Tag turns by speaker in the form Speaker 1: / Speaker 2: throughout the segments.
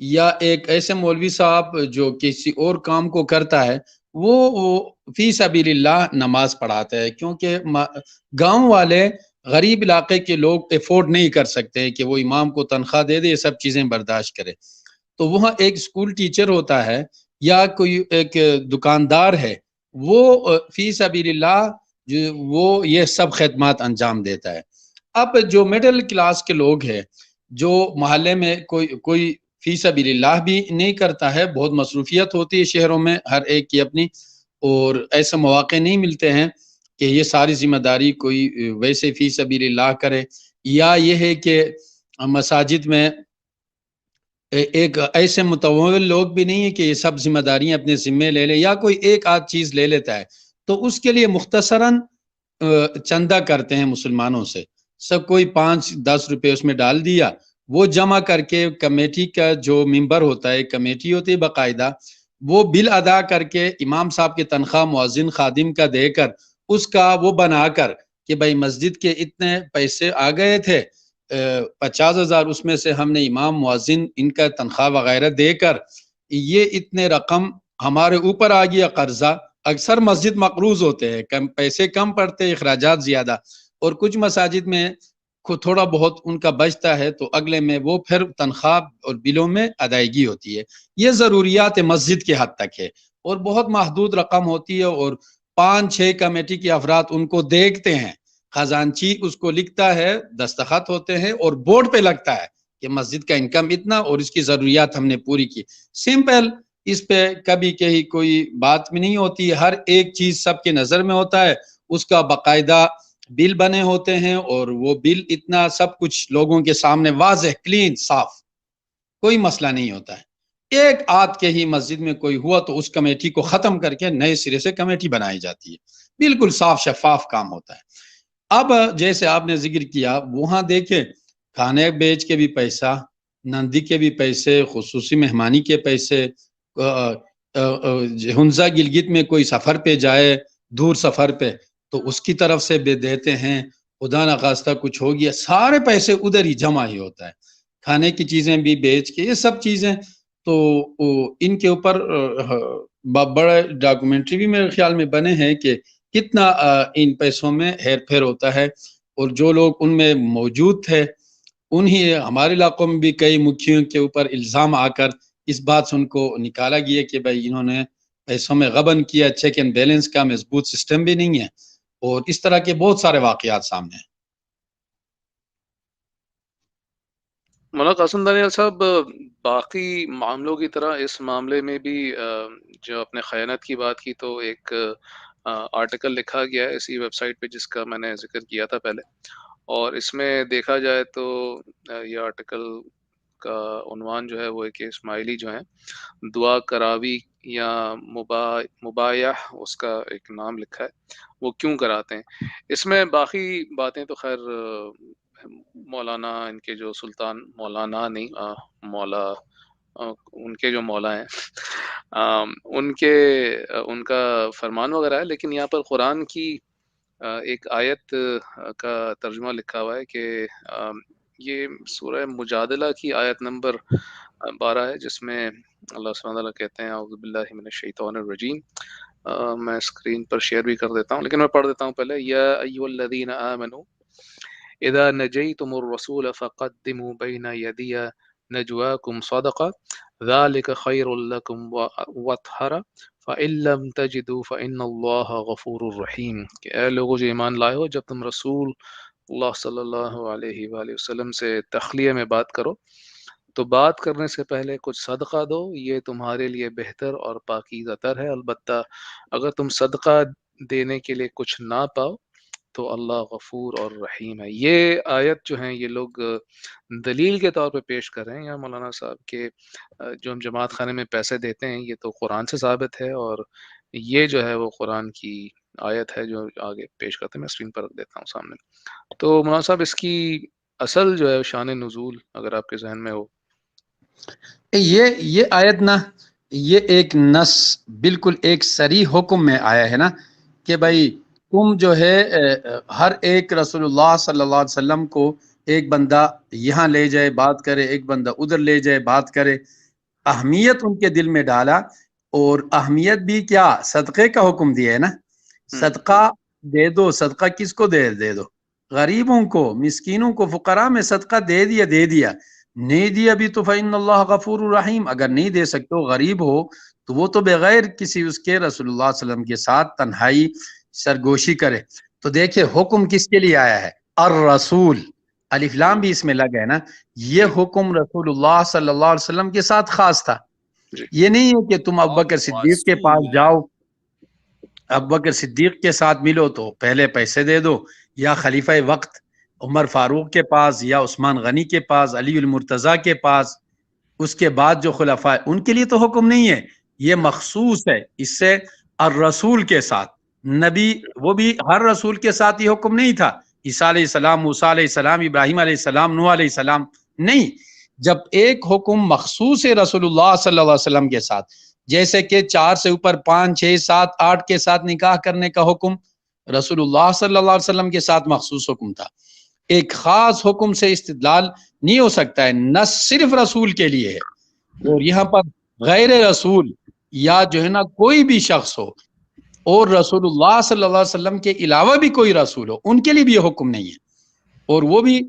Speaker 1: یا ایک ایسے مولوی صاحب جو کسی اور کام کو کرتا ہے وہ فی سبیل اللہ نماز پڑھاتا ہے، کیونکہ گاؤں والے غریب علاقے کے لوگ افورڈ نہیں کر سکتے کہ وہ امام کو تنخواہ دے دے، یہ سب چیزیں برداشت کرے. تو وہاں ایک اسکول ٹیچر ہوتا ہے یا کوئی ایک دکاندار ہے، وہ فی سبیل اللہ وہ یہ سب خدمات انجام دیتا ہے. اب جو مڈل کلاس کے لوگ ہیں، جو محلے میں کوئی فی سبیل اللہ بھی نہیں کرتا ہے، بہت مصروفیت ہوتی ہے شہروں میں ہر ایک کی اپنی، اور ایسے مواقع نہیں ملتے ہیں کہ یہ ساری ذمہ داری کوئی ویسے فی سبیل اللہ کرے، یا یہ ہے کہ مساجد میں ایک ایسے متول لوگ بھی نہیں ہے کہ یہ سب ذمہ داریاں اپنے ذمے لے لے، یا کوئی ایک آدھ چیز لے لیتا ہے، تو اس کے لیے مختصراً چندہ کرتے ہیں مسلمانوں سے، سب کوئی 5-10 روپے اس میں ڈال دیا، وہ جمع کر کے کمیٹی کا جو ممبر ہوتا ہے، کمیٹی ہوتی ہے باقاعدہ، وہ بل ادا کر کے امام صاحب کی تنخواہ مؤذن خادم کا دے کر اس کا وہ بنا کر کہ بھائی مسجد کے اتنے پیسے آ گئے تھے، 50,000 اس میں سے ہم نے امام مؤذن ان کا تنخواہ وغیرہ دے کر یہ اتنے رقم ہمارے اوپر آ گیا قرضہ. اکثر مسجد مقروض ہوتے ہیں، کم پیسے کم پڑتے، اخراجات زیادہ، اور کچھ مساجد میں تھوڑا بہت ان کا بچتا ہے تو اگلے میں وہ پھر تنخواہ اور بلوں میں ادائیگی ہوتی ہے. یہ ضروریات مسجد کے حد تک ہے اور بہت محدود رقم ہوتی ہے، اور 5-6 کمیٹی کے افراد ان کو دیکھتے ہیں، خزانچی اس کو لکھتا ہے، دستخط ہوتے ہیں اور بورڈ پہ لگتا ہے کہ مسجد کا انکم اتنا اور اس کی ضروریات ہم نے پوری کی. سمپل، اس پہ کبھی کہیں کوئی بات بھی نہیں ہوتی، ہر ایک چیز سب کے نظر میں ہوتا ہے، اس کا باقاعدہ بل بنے ہوتے ہیں، اور وہ بل اتنا سب کچھ لوگوں کے سامنے واضح، کلین، صاف، کوئی مسئلہ نہیں ہوتا ہے. ایک آدھ کے ہی مسجد میں کوئی ہوا تو اس کمیٹی کو ختم کر کے نئے سرے سے کمیٹی بنائی جاتی ہے، بالکل صاف شفاف کام ہوتا ہے. اب جیسے آپ نے ذکر کیا، وہاں دیکھیں کھانے بیچ کے بھی پیسہ، نندی کے بھی پیسے، خصوصی مہمانی کے پیسے، ہنزا گلگت میں کوئی سفر پہ جائے، دور سفر پہ، تو اس کی طرف سے بھی دیتے ہیں. خدا نخواستہ کچھ ہو گیا، سارے پیسے ادھر ہی جمع ہی ہوتا ہے. کھانے کی چیزیں بھی بیچ کے، یہ سب چیزیں تو ان کے اوپر بڑے ڈاکومنٹری بھی میرے خیال میں بنے ہیں کہ کتنا ان پیسوں میں ہیر پھیر ہوتا ہے. اور جو لوگ ان میں موجود تھے، انہی ہمارے علاقوں میں بھی کئی مکھیوں کے اوپر الزام آ کر اس بات سے ان کو نکالا گیا کہ بھائی انہوں نے پیسوں میں غبن کیا، چیک اینڈ بیلنس کا مضبوط سسٹم بھی نہیں ہے، اور اس طرح کے بہت سارے واقعات سامنے ہیں.
Speaker 2: مولانا قاسم دانیال صاحب، باقی معاملوں کی طرح اس معاملے میں بھی جو اپنے خیانت کی بات کی، تو ایک آرٹیکل لکھا گیا ہے اسی ویب سائٹ پہ جس کا میں نے ذکر کیا تھا پہلے، اور اس میں دیکھا جائے تو یہ آرٹیکل کا عنوان جو ہے وہ ہے کہ اسماعیلی جو ہیں دعا کراوی یا مبایح، اس کا ایک نام لکھا ہے، وہ کیوں کراتے ہیں. اس میں باقی باتیں تو خیر مولانا ان کے جو سلطان، مولانا نہیں مولا، ان کے جو مولا ہیں ان کا فرمان وغیرہ ہے، لیکن یہاں پر قرآن کی ایک آیت کا ترجمہ لکھا ہوا ہے کہ یہ سورہ مجادلہ کی آیت نمبر 12 ہے، جس میں اللہ سبحانہ وتعالیٰ کہتے ہیں اعوذ باللہ من الشیطان الرجیم. میں اسکرین پر شیئر بھی کر دیتا ہوں، لیکن میں پڑھ دیتا ہوں پہلے. یا ایھا الذین آمنوا اذا نجیتم الرسول فقدموا بین یدی نجواکم صدقہ ذلک خیر لکم واطہر فإن لم تجدوا فإن اللہ غفور الرحیم. کہ اے لوگوں جو ایمان لائے ہو، جب تم رسول اللہ صلی اللہ علیہ وآلہ وسلم سے تخلیہ میں بات کرو تو بات کرنے سے پہلے کچھ صدقہ دو، یہ تمہارے لیے بہتر اور پاکیزہ تر ہے. البتہ اگر تم صدقہ دینے کے لیے کچھ نہ پاؤ تو اللہ غفور اور رحیم ہے. یہ آیت جو ہیں یہ لوگ دلیل کے طور پہ پیش کر رہے ہیں یا مولانا صاحب کہ جو ہم جماعت خانے میں پیسے دیتے ہیں یہ تو قرآن سے ثابت ہے، اور یہ جو ہے وہ قرآن کی آیت ہے جو آگے پیش کرتے ہیں. میں اسکرین پر رکھ دیتا ہوں سامنے. تو مولانا صاحب اس کی اصل جو ہے شان نزول اگر آپ کے ذہن میں ہو.
Speaker 1: یہ آیت نا، یہ ایک نص بالکل ایک صریح حکم میں آیا ہے نا کہ بھائی تم جو ہے ہر ایک رسول اللہ صلی اللہ علیہ وسلم کو ایک بندہ یہاں لے جائے بات کرے، ایک بندہ ادھر لے جائے بات کرے. اہمیت ان کے دل میں ڈالا، اور اہمیت بھی کیا، صدقے کا حکم دیا ہے نا، صدقہ دے دو. صدقہ کس کو دے دو؟ غریبوں کو، مسکینوں کو، فقراء میں صدقہ دے دیا. نہیں دیا بھی تو فإن اللہ غفور الرحیم. اگر نہیں دے سکتے ہو، غریب ہو، تو وہ تو بغیر کسی اس کے رسول اللہ صلی اللہ علیہ وسلم کے ساتھ تنہائی سرگوشی کرے. تو دیکھیں حکم کس کے لیے آیا ہے؟ الرسول، الف لام بھی اس میں لگا ہے نا. یہ حکم رسول اللہ صلی اللہ علیہ وسلم کے ساتھ خاص تھا. یہ نہیں ہے کہ تم ابوبکر صدیق کے پاس جاؤ، ابوبکر صدیق کے ساتھ ملو تو پہلے پیسے دے دو، یا خلیفہ وقت عمر فاروق کے پاس، یا عثمان غنی کے پاس، علی المرتضیٰ کے پاس، اس کے بعد جو خلفاء، ان کے لیے تو حکم نہیں ہے. یہ مخصوص ہے اس سے الرسول کے ساتھ. نبی وہ بھی ہر رسول کے ساتھ یہ حکم نہیں تھا. عیسیٰ علیہ السلام، موسیٰ علیہ السلام، ابراہیم علیہ السلام، نوح علیہ السلام، نہیں. جب ایک حکم مخصوص ہے رسول اللہ صلی اللہ علیہ وسلم کے ساتھ، جیسے کہ 4 سے اوپر 5 6 7 8 کے ساتھ نکاح کرنے کا حکم رسول اللہ صلی اللہ علیہ وسلم کے ساتھ مخصوص حکم تھا. ایک خاص حکم سے استدلال نہیں ہو سکتا ہے، نہ صرف رسول کے لیے ہے. اور یہاں پر غیر رسول یا جو ہے نا کوئی بھی شخص ہو، اور رسول اللہ صلی اللہ علیہ وسلم کے علاوہ بھی کوئی رسول ہو، ان کے لیے بھی یہ حکم نہیں ہے. اور وہ بھی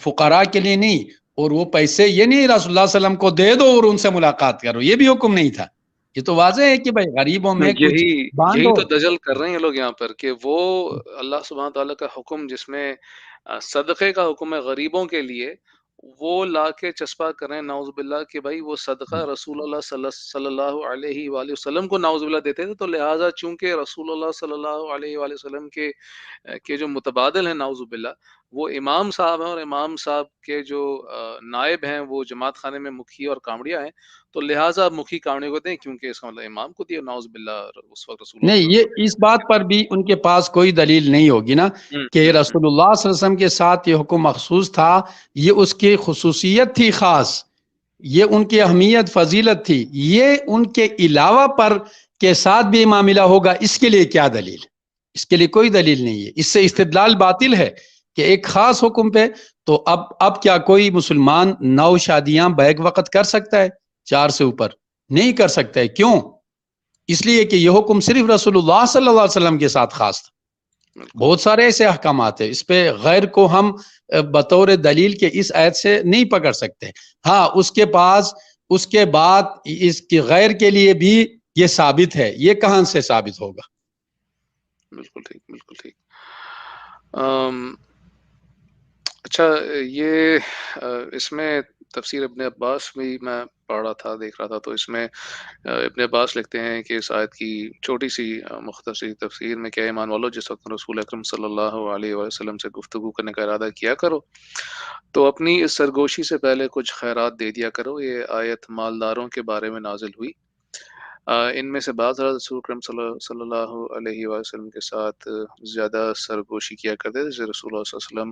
Speaker 1: فقراء کے لیے نہیں. اور وہ پیسے یہ نہیں رسول اللہ صلی اللہ علیہ وسلم کو دے دو اور ان سے ملاقات کرو، یہ بھی حکم نہیں تھا. یہ تو واضح ہے کہ بھائی غریبوں میں کچھ
Speaker 2: یہی تو دجل کر رہے ہیں لوگ یہاں پر، کہ وہ اللہ سبحانہ تعالیٰ کا حکم جس میں صدقے کا حکم ہے غریبوں کے لیے، وہ لا کے چسپا کر رہے ہیں نعوذ باللہ کہ بھائی وہ صدقہ رسول اللہ صلی اللہ علیہ وآلہ وسلم کو نعوذ باللہ دیتے تھے، تو لہٰذا چونکہ رسول اللہ صلی اللہ علیہ وآلہ وسلم کے جو متبادل ہیں نعوذ باللہ وہ امام صاحب ہیں، اور امام صاحب کے جو نائب ہیں وہ جماعت خانے میں مکھی اور کامڑیاں ہیں، تو لہٰذا مکھی کامڑے کو دیں، کیونکہ اس کا مطلب امام کو دیا نعوذ باللہ اس وقت رسول اللہ
Speaker 1: نہیں. یہ اس بات پر بھی ان کے پاس کوئی دلیل نہیں ہوگی نا کہ رسول اللہ صلی اللہ علیہ وسلم کے ساتھ یہ حکم مخصوص تھا. یہ اس کی خصوصیت تھی خاص، یہ ان کی اہمیت فضیلت تھی. یہ ان کے علاوہ پر کے ساتھ بھی معاملہ ہوگا، اس کے لیے کیا دلیل؟ اس کے لیے کوئی دلیل نہیں ہے. اس سے استدلال باطل ہے کہ ایک خاص حکم پہ. تو اب کیا کوئی مسلمان 9 شادیاں بیک وقت کر سکتا ہے 4 سے اوپر؟ نہیں کر سکتا ہے. کیوں؟ اس لیے کہ یہ حکم صرف رسول اللہ صلی اللہ علیہ وسلم کے ساتھ خاص تھا. بہت سارے ایسے احکامات ہیں، اس پہ غیر کو ہم بطور دلیل کے اس آیت سے نہیں پکڑ سکتے. ہاں اس کے پاس اس کے بعد اس کی غیر کے لیے بھی یہ ثابت ہے. یہ کہاں سے ثابت ہوگا؟
Speaker 2: بالکل ٹھیک، بالکل ٹھیک. اچھا، یہ اس میں تفسیر ابن عباس بھی میں پڑھ رہا تھا، دیکھ رہا تھا، تو اس میں ابن عباس لکھتے ہیں کہ اس آیت کی چھوٹی سی مختصر تفسیر میں کہ ایمان والو جس وقت رسول اکرم صلی اللہ علیہ وسلم سے گفتگو کرنے کا ارادہ کیا کرو تو اپنی اس سرگوشی سے پہلے کچھ خیرات دے دیا کرو. یہ آیت مالداروں کے بارے میں نازل ہوئی. ان میں سے بعض حضرات رسول اکرم صلی اللہ علیہ وسلم کے ساتھ زیادہ سرگوشی کیا کرتے تھے، جیسے رسول اللہ صلی اللہ علیہ وسلم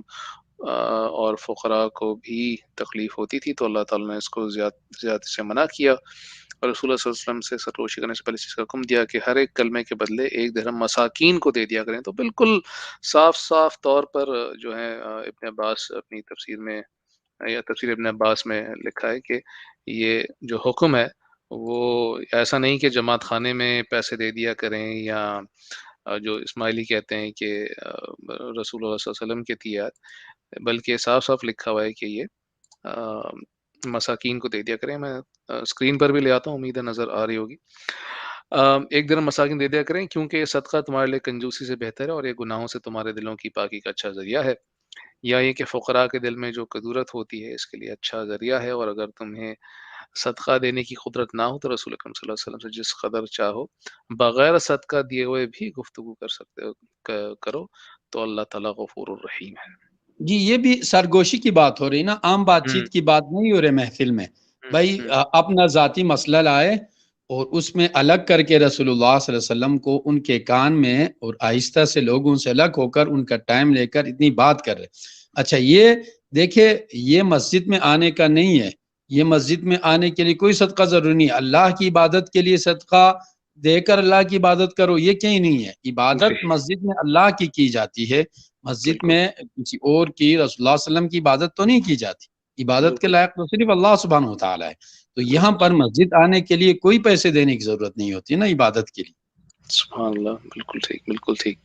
Speaker 2: اور فقراء کو بھی تکلیف ہوتی تھی، تو اللہ تعالیٰ نے اس کو زیادہ سے منع کیا، اور رسول اللہ صلی اللہ علیہ وسلم سے سرگوشی کرنے سے پہلے اس چیز کا حکم دیا کہ ہر ایک کلمے کے بدلے 1 درہم مساکین کو دے دیا کریں. تو بالکل صاف طور پر جو ہے ابن عباس اپنی تفسیر میں یا تفسیر ابن عباس میں لکھا ہے کہ یہ جو حکم ہے وہ ایسا نہیں کہ جماعت خانے میں پیسے دے دیا کریں، یا جو اسماعیلی کہتے ہیں کہ رسول اللہ صلی اللہ علیہ وسلم کے تیار، بلکہ صاف لکھا ہوا ہے کہ یہ مساکین کو دے دیا کریں. میں اسکرین پر بھی لے آتا ہوں، امید ہے نظر آ رہی ہوگی. 1 درہم مساکین دے دیا کریں، کیونکہ یہ صدقہ تمہارے لیے کنجوسی سے بہتر ہے، اور یہ گناہوں سے تمہارے دلوں کی پاکی کا اچھا ذریعہ ہے. یا یہ کہ فقراء کے دل میں جو کدورت ہوتی ہے اس کے لیے اچھا ذریعہ ہے. اور اگر تمہیں صدقہ دینے کی قدرت نہ ہو تو رسول اکرم صلی اللہ علیہ وسلم سے جس قدر چاہو بغیر صدقہ دیے ہوئے بھی گفتگو کر سکتے ہو کرو، تو اللہ تعالیٰ غفور الرحیم ہے.
Speaker 1: جی یہ بھی سرگوشی کی بات ہو رہی نا، عام بات چیت کی بات نہیں ہو رہی محفل میں. بھائی اپنا ذاتی مسئلہ لائے اور اس میں الگ کر کے رسول اللہ صلی اللہ علیہ وسلم کو ان کے کان میں، اور آہستہ سے لوگوں سے الگ ہو کر ان کا ٹائم لے کر اتنی بات کر رہے. اچھا یہ دیکھیں، یہ مسجد میں آنے کا نہیں ہے. یہ مسجد میں آنے کے لیے کوئی صدقہ ضروری نہیں. اللہ کی عبادت کے لیے صدقہ دے کر اللہ کی عبادت کرو، یہ کہیں نہیں ہے. عبادت مسجد میں اللہ کی جاتی ہے، مسجد میں کسی اور کی رسول اللہ صلی اللہ علیہ وسلم کی عبادت تو نہیں کی جاتی. عبادت کے لائق تو صرف اللہ سبحانہ و تعالی ہے. تو یہاں پر مسجد آنے کے لیے کوئی پیسے دینے کی ضرورت نہیں ہوتی نا عبادت کے لیے.
Speaker 2: سبحان اللہ، بالکل ٹھیک، بالکل ٹھیک.